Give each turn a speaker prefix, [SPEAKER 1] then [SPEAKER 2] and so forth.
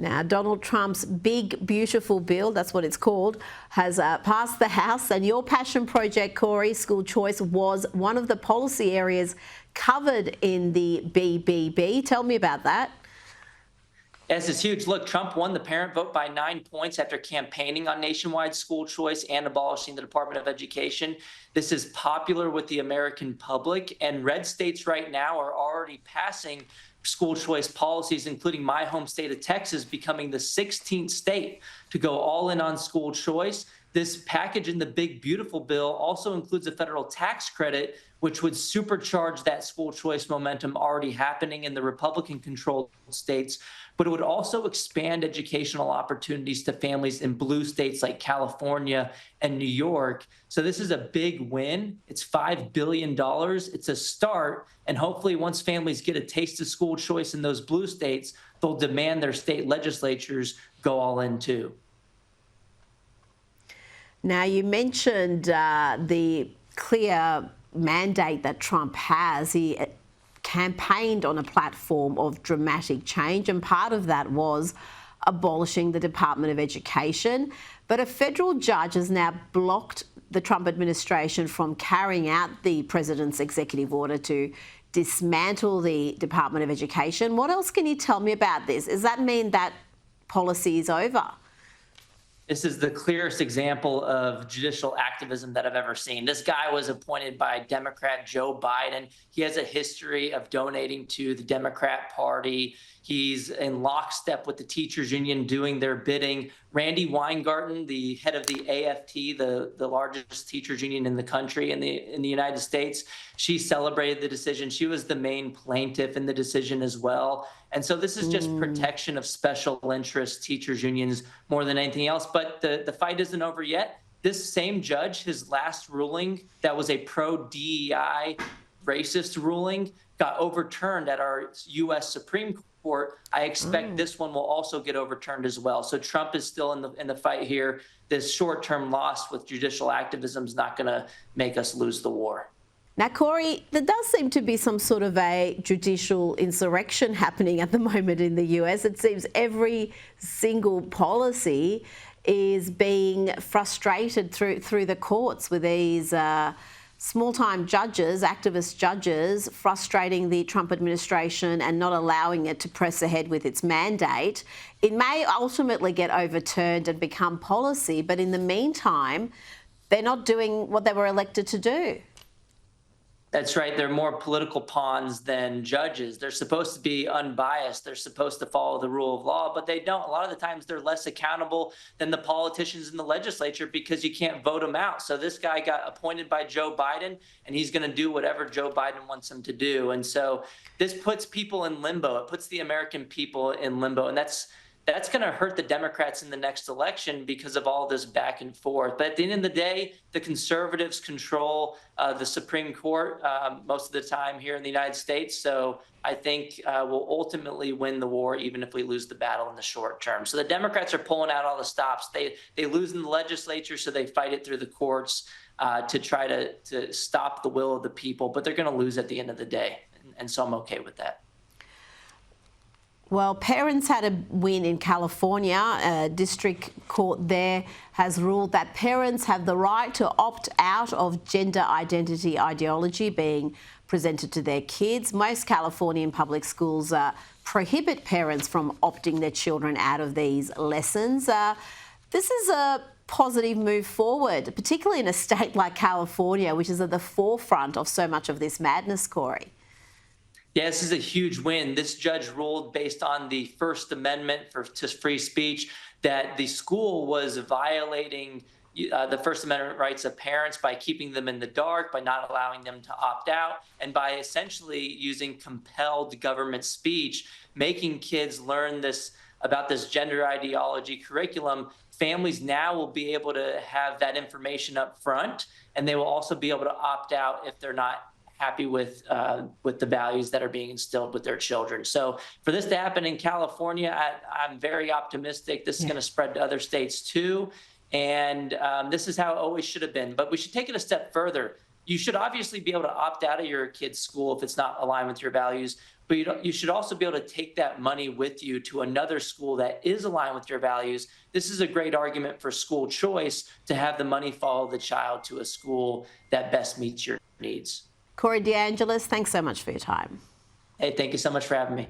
[SPEAKER 1] Now, Donald Trump's big, beautiful bill, that's what it's called, has passed the House. And your passion project, Corey, school choice, was one of the policy areas covered in the BBB. Tell me about that.
[SPEAKER 2] Yes, it's huge. Look, Trump won the parent vote by 9 points after campaigning on nationwide school choice and abolishing the Department of Education. This is popular with the American public, and red states right now are already passing school choice policies, including my home state of Texas becoming the 16th state to go all in on school choice. This package in the big, beautiful bill also includes a federal tax credit, which would supercharge that school choice momentum already happening in the Republican-controlled states. But it would also expand educational opportunities to families in blue states like California and New York. So this is a big win. It's $5 billion. It's a start. And hopefully once families get a taste of school choice in those blue states, they'll demand their state legislatures go all in too.
[SPEAKER 1] Now, you mentioned the clear mandate that Trump has. He campaigned on a platform of dramatic change, and part of that was abolishing the Department of Education. But a federal judge has now blocked the Trump administration from carrying out the president's executive order to dismantle the Department of Education. What else can you tell me about this? Does that mean that policy is over?
[SPEAKER 2] This is the clearest example of judicial activism that I've ever seen. This guy was appointed by Democrat Joe Biden. He has a history of donating to the Democrat Party. He's in lockstep with the teachers union doing their bidding. Randy Weingarten, the head of the AFT, the largest teachers union in the country, in the United States, she celebrated the decision. She was the main plaintiff in the decision as well. And so this is just protection of special interest teachers unions more than anything else. But the fight isn't over yet. This same judge, his last ruling that was a pro-DEI racist ruling, got overturned at our U.S. Supreme Court. I expect this one will also get overturned as well. So Trump is still in the fight here. This short-term loss with judicial activism is not going to make us lose the war.
[SPEAKER 1] Now, Corey, there does seem to be some sort of a judicial insurrection happening at the moment in the US. It seems every single policy is being frustrated through the courts with these small-time judges, activist judges, frustrating the Trump administration and not allowing it to press ahead with its mandate. It may ultimately get overturned and become policy, but in the meantime, they're not doing what they were elected to do.
[SPEAKER 2] That's right. They're more political pawns than judges. They're supposed to be unbiased. They're supposed to follow the rule of law, but they don't. A lot of the times they're less accountable than the politicians in the legislature because you can't vote them out. So this guy got appointed by Joe Biden, and he's going to do whatever Joe Biden wants him to do. And so this puts people in limbo. It puts the American people in limbo. And that's going to hurt the Democrats in the next election because of all this back and forth. But at the end of the day, the conservatives control the Supreme Court most of the time here in the United States. So I think we'll ultimately win the war, even if we lose the battle in the short term. So the Democrats are pulling out all the stops. They lose in the legislature, so they fight it through the courts to try to stop the will of the people. But they're going to lose at the end of the day. And so I'm okay with that.
[SPEAKER 1] Well, parents had a win in California. A district court there has ruled that parents have the right to opt out of gender identity ideology being presented to their kids. Most Californian public schools prohibit parents from opting their children out of these lessons. This is a positive move forward, particularly in a state like California, which is at the forefront of so much of this madness, Corey.
[SPEAKER 2] Yeah, this is a huge win. This judge ruled based on the First Amendment to free speech that the school was violating the First Amendment rights of parents by keeping them in the dark, by not allowing them to opt out, and by essentially using compelled government speech, making kids learn about this gender ideology curriculum. Families now will be able to have that information up front, and they will also be able to opt out if they're not happy with the values that are being instilled with their children. So for this to happen in California, I'm very optimistic. This is going to spread to other states too. And this is how it always should have been. But we should take it a step further. You should obviously be able to opt out of your kid's school if it's not aligned with your values. but you should also be able to take that money with you to another school that is aligned with your values. This is a great argument for school choice, to have the money follow the child to a school that best meets your needs.
[SPEAKER 1] Corey DeAngelis, thanks so much for your time.
[SPEAKER 2] Hey, thank you so much for having me.